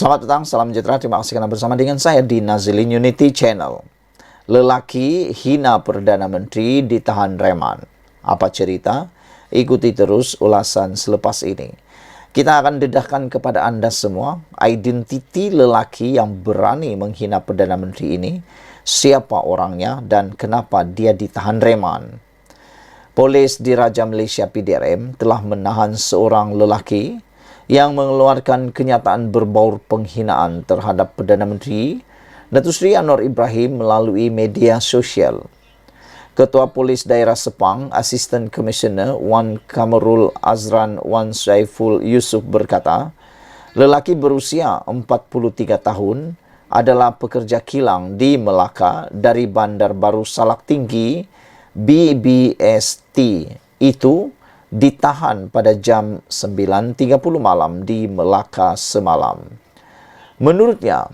Selamat datang, salam sejahtera. Terima kasih karena bersama dengan saya di Nazilin Unity Channel. Lelaki hina Perdana Menteri ditahan reman. Apa cerita? Ikuti terus ulasan selepas ini. Kita akan dedahkan kepada Anda semua identiti lelaki yang berani menghina Perdana Menteri ini, siapa orangnya dan kenapa dia ditahan reman. Polis Diraja Malaysia PDRM telah menahan seorang lelaki yang mengeluarkan kenyataan berbaur penghinaan terhadap Perdana Menteri Datuk Seri Anwar Ibrahim melalui media sosial. Ketua Polis Daerah Sepang, Asisten Komisioner Wan Kamarul Azran Wan Saiful Yusuf berkata, lelaki berusia 43 tahun adalah pekerja kilang di Melaka dari Bandar Baru Salak Tinggi BBST itu ditahan pada jam 9.30 malam di Melaka semalam. Menurutnya,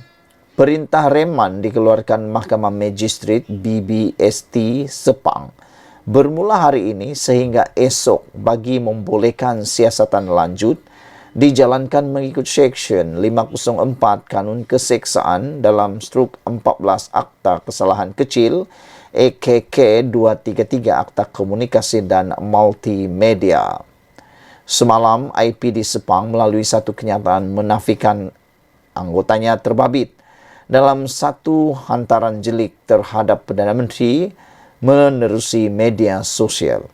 perintah reman dikeluarkan Mahkamah Magistrat BBST Sepang bermula hari ini sehingga esok bagi membolehkan siasatan lanjut dijalankan mengikut Seksyen 504 Kanun Keseksaan dalam struk 14 Akta Kesalahan Kecil EKK 233 Akta Komunikasi dan Multimedia. Semalam, IPD Sepang melalui satu kenyataan menafikan anggotanya terbabit dalam satu hantaran jelik terhadap Perdana Menteri menerusi media sosial.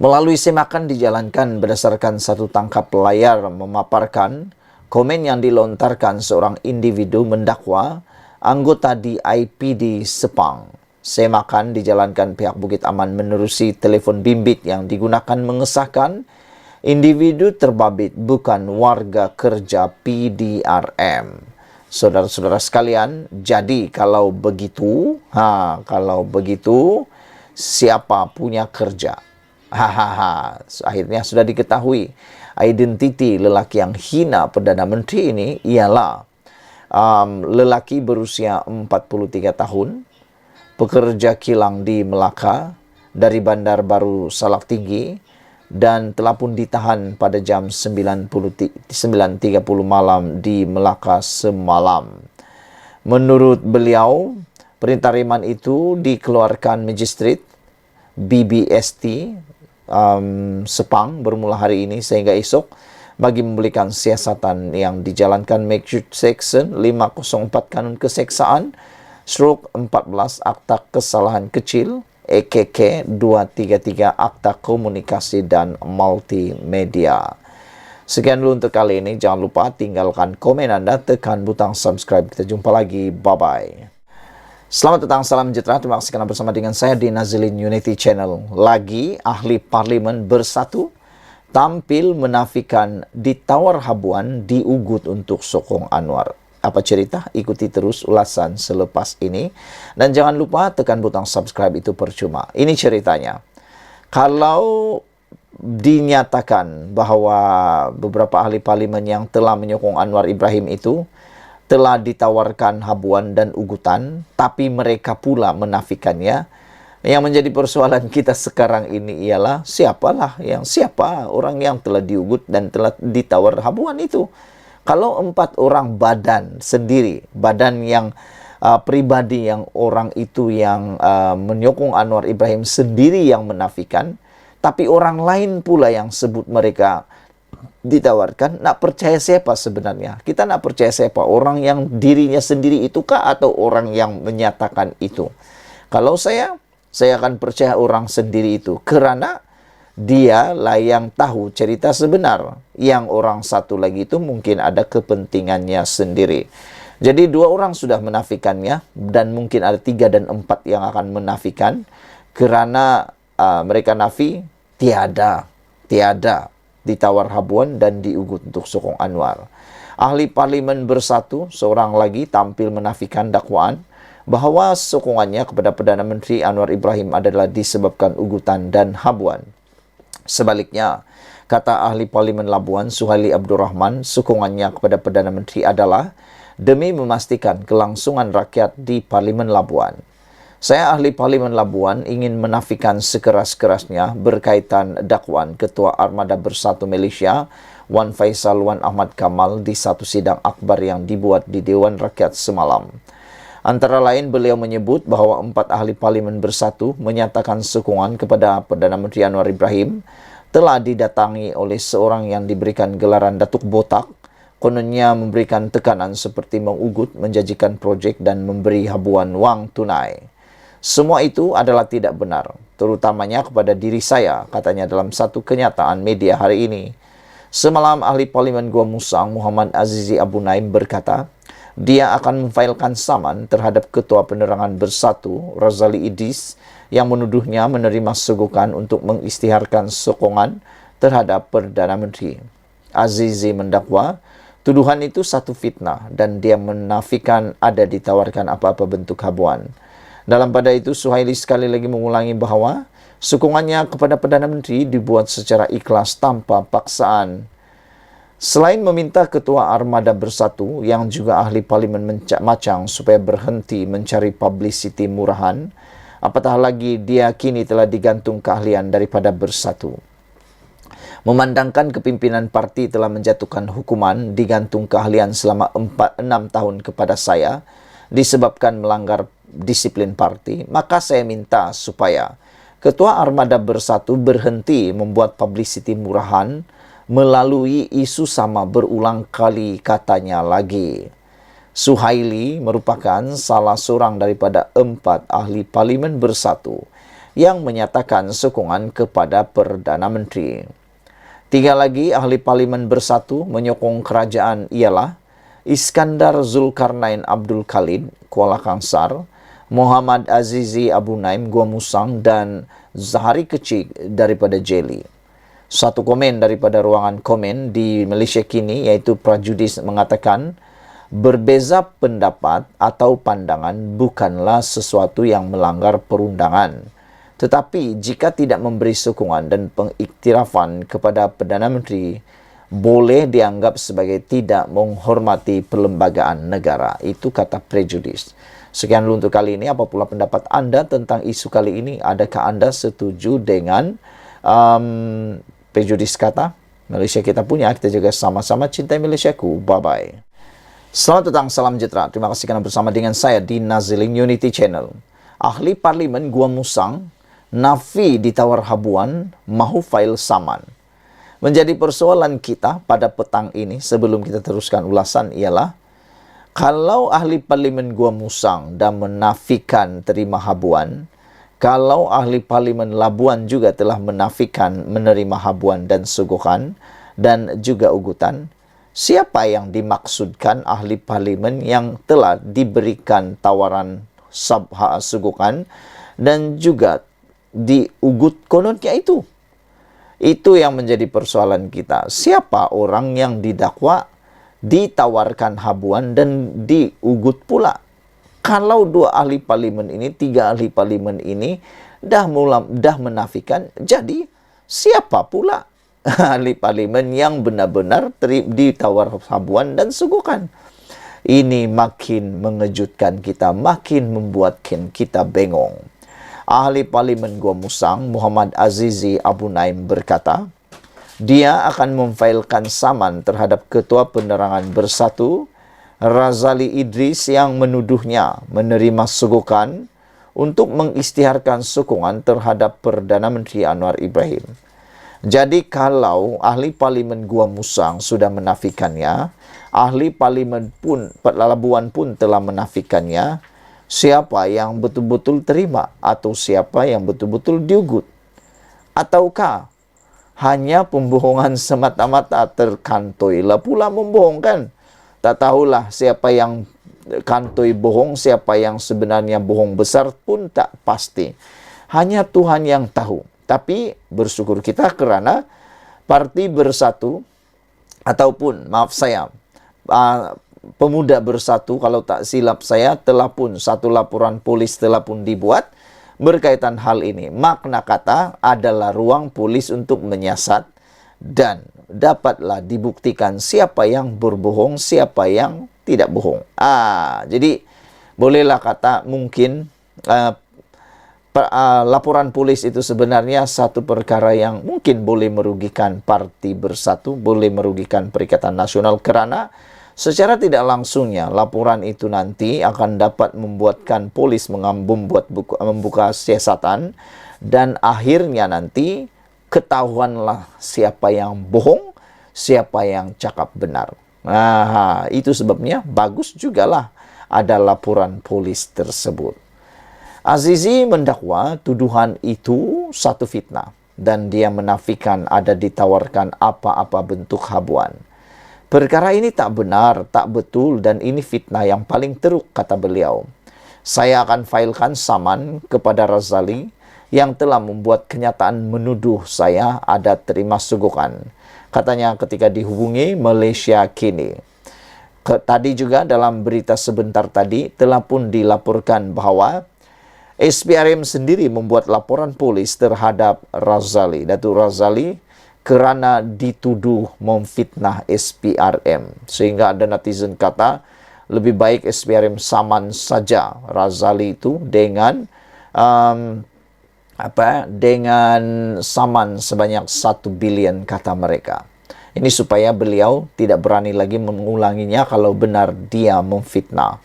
Melalui semakan dijalankan berdasarkan satu tangkap layar memaparkan komen yang dilontarkan seorang individu mendakwa anggota di IPD Sepang. Semakan dijalankan pihak Bukit Aman menerusi telefon bimbit yang digunakan mengesahkan individu terbabit bukan warga kerja PDRM. Saudara-saudara sekalian, jadi kalau begitu, siapa punya kerja? Akhirnya sudah diketahui identiti lelaki yang hina Perdana Menteri ini ialah lelaki berusia 43 tahun, pekerja kilang di Melaka dari Bandar Baru Salak Tinggi dan telah pun ditahan pada jam 9.30 malam di Melaka semalam. Menurut beliau, perintah reman itu dikeluarkan Magistrat BBST Sepang bermula hari ini sehingga esok bagi memberikan siasatan yang dijalankan mengikut Seksyen 504 Kanun Keseksaan struk 14 Akta Kesalahan Kecil EKK 233 Akta Komunikasi dan Multimedia. Sekian dulu untuk kali ini. Jangan lupa tinggalkan komen Anda, tekan butang subscribe. Kita jumpa lagi. Bye-bye. Selamat datang, salam sejahtera. Terima kasih karena bersama dengan saya di Nazilin Unity Channel. Lagi ahli parlimen bersatu tampil menafikan ditawar habuan diugut untuk sokong Anwar. Apa cerita? Ikuti terus ulasan selepas ini. Dan jangan lupa tekan butang subscribe, itu percuma. Ini ceritanya. Kalau dinyatakan bahawa beberapa ahli parlimen yang telah menyokong Anwar Ibrahim itu telah ditawarkan habuan dan ugutan, tapi mereka pula menafikannya. Yang menjadi persoalan kita sekarang ini ialah siapa orang yang telah diugut dan telah ditawar habuan itu. Kalau 4 orang badan sendiri, badan yang pribadi yang orang itu yang menyokong Anwar Ibrahim sendiri yang menafikan, tapi orang lain pula yang sebut mereka ditawarkan, nak percaya siapa sebenarnya? Kita nak percaya siapa? Orang yang dirinya sendiri itukah atau orang yang menyatakan itu? Kalau saya akan percaya orang sendiri itu kerana dia lah yang tahu cerita sebenar. Yang orang satu lagi itu mungkin ada kepentingannya sendiri. Jadi 2 orang sudah menafikannya dan mungkin ada 3 dan 4 yang akan menafikan kerana mereka nafi tiada ditawar habuan dan diugut untuk sokong Anwar. Ahli parlimen bersatu seorang lagi tampil menafikan dakwaan bahawa sokongannya kepada Perdana Menteri Anwar Ibrahim adalah disebabkan ugutan dan habuan. Sebaliknya, kata ahli parlimen Labuan Suhaili Abdul Rahman, sokongannya kepada Perdana Menteri adalah demi memastikan kelangsungan rakyat di parlimen Labuan. Saya ahli parlimen Labuan ingin menafikan sekeras-kerasnya berkaitan dakwaan Ketua Armada Bersatu Malaysia Wan Faisal Wan Ahmad Kamal di satu sidang akbar yang dibuat di Dewan Rakyat semalam. Antara lain, beliau menyebut bahawa 4 ahli parlimen bersatu menyatakan sokongan kepada Perdana Menteri Anwar Ibrahim telah didatangi oleh seorang yang diberikan gelaran Datuk Botak, kononnya memberikan tekanan seperti mengugut, menjanjikan projek dan memberi habuan wang tunai. Semua itu adalah tidak benar, terutamanya kepada diri saya, katanya dalam satu kenyataan media hari ini. Semalam, ahli parlimen Gua Musang Muhammad Azizi Abu Naim berkata, dia akan memfailkan saman terhadap Ketua Penerangan Bersatu, Razali Idris, yang menuduhnya menerima sogokan untuk mengisytiharkan sokongan terhadap Perdana Menteri. Azizi mendakwa, tuduhan itu satu fitnah dan dia menafikan ada ditawarkan apa-apa bentuk habuan. Dalam pada itu, Suhaili sekali lagi mengulangi bahawa sokongannya kepada Perdana Menteri dibuat secara ikhlas tanpa paksaan. Selain meminta Ketua Armada Bersatu yang juga ahli parlimen Macang supaya berhenti mencari publicity murahan, apatah lagi dia kini telah digantung keahlian daripada Bersatu. Memandangkan kepimpinan parti telah menjatuhkan hukuman digantung keahlian selama 6 tahun kepada saya disebabkan melanggar disiplin parti, maka saya minta supaya Ketua Armada Bersatu berhenti membuat publicity murahan melalui isu sama berulang kali, katanya lagi. Suhaili merupakan salah seorang daripada 4 ahli parlimen Bersatu yang menyatakan sokongan kepada Perdana Menteri. 3 lagi ahli parlimen Bersatu menyokong kerajaan ialah Iskandar Zulkarnain Abdul Khalid, Kuala Kangsar, Muhammad Azizi Abu Naim, Gua Musang dan Zahari Kecik daripada Jeli. Satu komen daripada ruangan komen di Malaysia kini iaitu Prajudis mengatakan, berbeza pendapat atau pandangan bukanlah sesuatu yang melanggar perundangan. Tetapi jika tidak memberi sokongan dan pengiktirafan kepada Perdana Menteri, boleh dianggap sebagai tidak menghormati perlembagaan negara. Itu kata Prejudis. Sekian dulu untuk kali ini. Apa pula pendapat anda tentang isu kali ini? Adakah anda setuju dengan Prejudis kata? Malaysia kita punya, kita juga sama-sama cintai Malaysiaku. Bye-bye. Selamat datang, salam sejahtera. Terima kasih kerana bersama dengan saya di Naziling Unity Channel. Ahli Parlimen Gua Musang nafi ditawar habuan mahu fail saman. Menjadi persoalan kita pada petang ini sebelum kita teruskan ulasan ialah, kalau ahli parlimen Gua Musang dah menafikan terima habuan, kalau ahli parlimen Labuan juga telah menafikan menerima habuan dan sogokan dan juga ugutan, siapa yang dimaksudkan ahli parlimen yang telah diberikan tawaran sogokan dan juga diugut kononnya itu? Itu yang menjadi persoalan kita. Siapa orang yang didakwa, ditawarkan habuan dan diugut pula? Kalau 2 ahli parlimen ini, 3 ahli parlimen ini dah menafikan, jadi siapa pula ahli parlimen yang benar-benar ditawar habuan dan sogokan? Ini makin mengejutkan kita, makin membuat kita bengong. Ahli parlimen Gua Musang Muhammad Azizi Abu Naim berkata, dia akan memfailkan saman terhadap Ketua Penerangan Bersatu Razali Idris yang menuduhnya menerima sogokan untuk mengisytiharkan sokongan terhadap Perdana Menteri Anwar Ibrahim. Jadi kalau ahli parlimen Gua Musang sudah menafikannya, ahli parlimen pun Labuan pun telah menafikannya, siapa yang betul-betul terima atau siapa yang betul-betul diugut? Ataukah hanya pembohongan semata-mata, terkantoilah pula membohongkan? Tak tahulah siapa yang kantoi bohong, siapa yang sebenarnya bohong besar pun tak pasti. Hanya Tuhan yang tahu. Tapi bersyukur kita kerana Parti Bersatu ataupun Pemuda Bersatu, kalau tak silap saya, telah pun satu laporan polis telah pun dibuat berkaitan hal ini. Makna kata adalah ruang polis untuk menyiasat dan dapatlah dibuktikan siapa yang berbohong, siapa yang tidak bohong. Jadi bolehlah kata mungkin laporan polis itu sebenarnya satu perkara yang mungkin boleh merugikan Parti Bersatu, boleh merugikan Perikatan Nasional, kerana secara tidak langsungnya laporan itu nanti akan dapat membuatkan polis membuka siasatan, dan akhirnya nanti ketahuanlah siapa yang bohong, siapa yang cakap benar. Nah, itu sebabnya bagus jugalah ada laporan polis tersebut. Azizi mendakwa tuduhan itu satu fitnah dan dia menafikan ada ditawarkan apa-apa bentuk habuan. Perkara ini tak benar, tak betul, dan ini fitnah yang paling teruk, kata beliau. Saya akan failkan saman kepada Razali yang telah membuat kenyataan menuduh saya ada terima sogokan, katanya ketika dihubungi Malaysia Kini. Tadi juga dalam berita sebentar tadi telah pun dilaporkan bahawa SPRM sendiri membuat laporan polis terhadap Razali, Datuk Razali, kerana dituduh memfitnah SPRM. Sehingga ada netizen kata, lebih baik SPRM saman saja Razali itu dengan dengan saman sebanyak 1 bilion, kata mereka. Ini supaya beliau tidak berani lagi mengulanginya kalau benar dia memfitnah.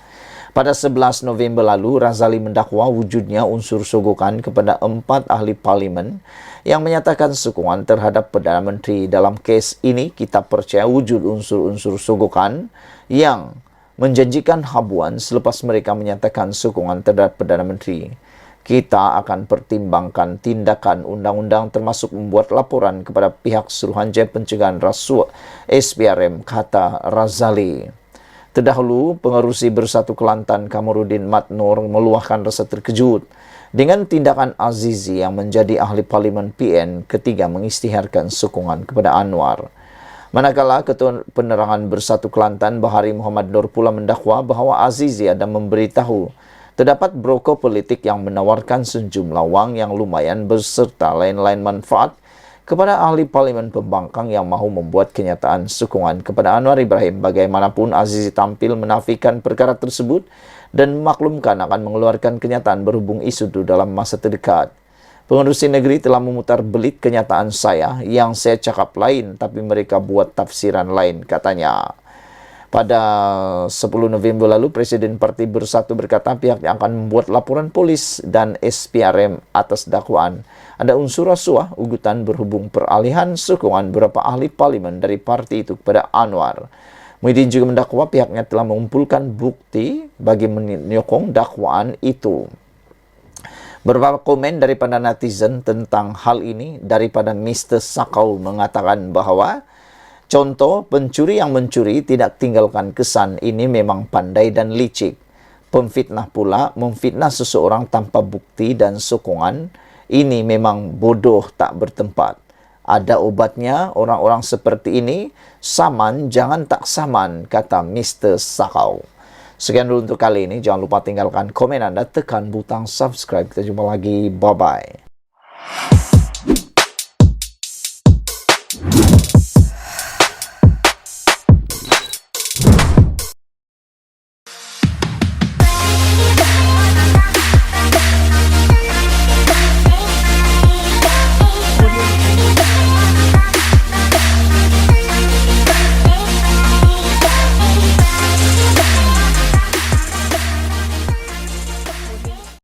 Pada 11 November lalu, Razali mendakwa wujudnya unsur sogokan kepada 4 ahli parlimen yang menyatakan sokongan terhadap Perdana Menteri. Dalam kes ini, kita percaya wujud unsur-unsur sogokan yang menjanjikan habuan selepas mereka menyatakan sokongan terhadap Perdana Menteri. Kita akan pertimbangkan tindakan undang-undang termasuk membuat laporan kepada pihak Suruhanjaya Pencegahan Rasuah SPRM, kata Razali. Terdahulu, pengerusi Bersatu Kelantan Kamarudin Mat Noor meluahkan rasa terkejut dengan tindakan Azizi yang menjadi ahli parlimen PN ketika mengisytiharkan sokongan kepada Anwar. Manakala Ketua Penerangan Bersatu Kelantan Bahari Muhammad Noor pula mendakwa bahawa Azizi ada memberitahu terdapat broker politik yang menawarkan sejumlah wang yang lumayan beserta lain-lain manfaat kepada ahli parlimen pembangkang yang mahu membuat kenyataan sokongan kepada Anwar Ibrahim. Bagaimanapun, Azizi tampil menafikan perkara tersebut dan memaklumkan akan mengeluarkan kenyataan berhubung isu itu dalam masa terdekat. Pengerusi negeri telah memutar belit kenyataan saya yang saya cakap lain tapi mereka buat tafsiran lain, katanya. Pada 10 November lalu, Presiden Parti Bersatu berkata pihaknya akan membuat laporan polis dan SPRM atas dakwaan ada unsur rasuah ugutan berhubung peralihan sokongan beberapa ahli parlimen dari parti itu kepada Anwar. Muhyiddin juga mendakwa pihaknya telah mengumpulkan bukti bagi menyokong dakwaan itu. Beberapa komen daripada netizen tentang hal ini daripada Mr. Sakau mengatakan bahawa contoh, pencuri yang mencuri tidak tinggalkan kesan, ini memang pandai dan licik. Pemfitnah pula memfitnah seseorang tanpa bukti dan sokongan, ini memang bodoh tak bertempat. Ada obatnya orang-orang seperti ini, saman jangan tak saman, kata Mr. Sakau. Sekian dulu untuk kali ini, jangan lupa tinggalkan komen anda, tekan butang subscribe. Kita jumpa lagi, bye-bye.